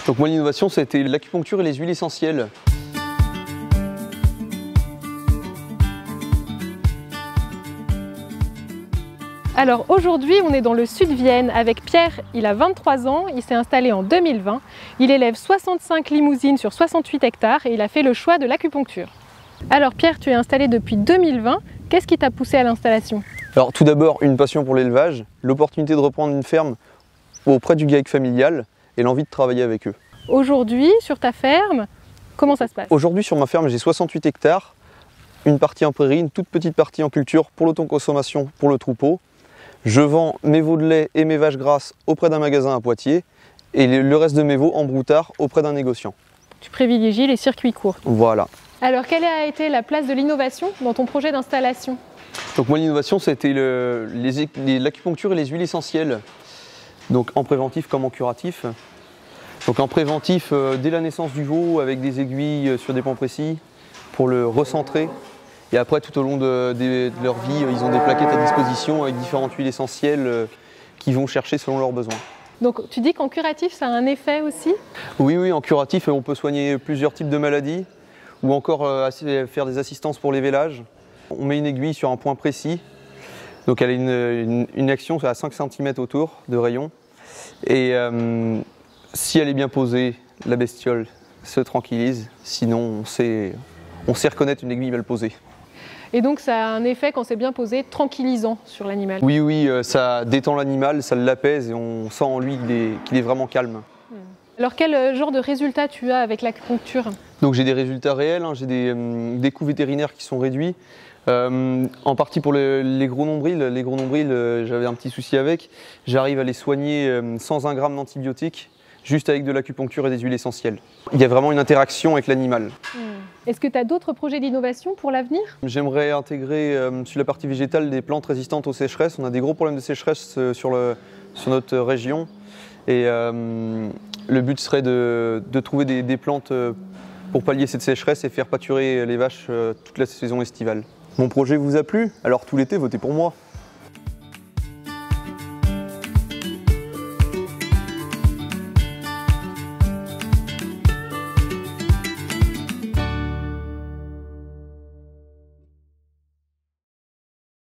Donc moi l'innovation ça a été l'acupuncture et les huiles essentielles. Alors aujourd'hui, on est dans le sud Vienne avec Pierre, il a 23 ans, il s'est installé en 2020. Il élève 65 limousines sur 68 hectares et il a fait le choix de l'acupuncture. Alors Pierre, tu es installé depuis 2020, qu'est-ce qui t'a poussé à l'installation? Alors tout d'abord une passion pour l'élevage, l'opportunité de reprendre une ferme auprès du GAEC familial et l'envie de travailler avec eux. Aujourd'hui, sur ta ferme, comment ça se passe? Aujourd'hui sur ma ferme j'ai 68 hectares, une partie en prairie, une toute petite partie en culture pour l'autoconsommation pour le troupeau. Je vends mes veaux de lait et mes vaches grasses auprès d'un magasin à Poitiers et le reste de mes veaux en broutard auprès d'un négociant. Tu privilégies les circuits courts. Voilà. Alors quelle a été la place de l'innovation dans ton projet d'installation? Donc moi l'innovation ça a été l'acupuncture et les huiles essentielles, donc en préventif comme en curatif. Donc en préventif dès la naissance du veau avec des aiguilles sur des points précis pour le recentrer. Et après, tout au long de leur vie, ils ont des plaquettes à disposition avec différentes huiles essentielles qu'ils vont chercher selon leurs besoins. Donc tu dis qu'en curatif, ça a un effet aussi? Oui, en curatif, on peut soigner plusieurs types de maladies ou encore faire des assistances pour les vélages. On met une aiguille sur un point précis, donc elle a une action à 5 cm autour de rayon. Et si elle est bien posée, la bestiole se tranquillise, sinon on sait reconnaître une aiguille mal posée. Et donc ça a un effet, quand c'est bien posé, tranquillisant sur l'animal? Oui, ça détend l'animal, ça l'apaise et on sent en lui qu'il est vraiment calme. Alors quel genre de résultats tu as avec l'acupuncture? Donc j'ai des résultats réels, j'ai des coûts vétérinaires qui sont réduits. En partie pour les gros nombrils. Les gros nombrils, j'avais un petit souci avec. J'arrive à les soigner sans 1 gramme d'antibiotiques, juste avec de l'acupuncture et des huiles essentielles. Il y a vraiment une interaction avec l'animal. Est-ce que tu as d'autres projets d'innovation pour l'avenir? J'aimerais intégrer sur la partie végétale des plantes résistantes aux sécheresses. On a des gros problèmes de sécheresse sur notre région. Et le but serait de trouver des plantes pour pallier cette sécheresse et faire pâturer les vaches toute la saison estivale. Mon projet vous a plu? Alors tout l'été, votez pour moi.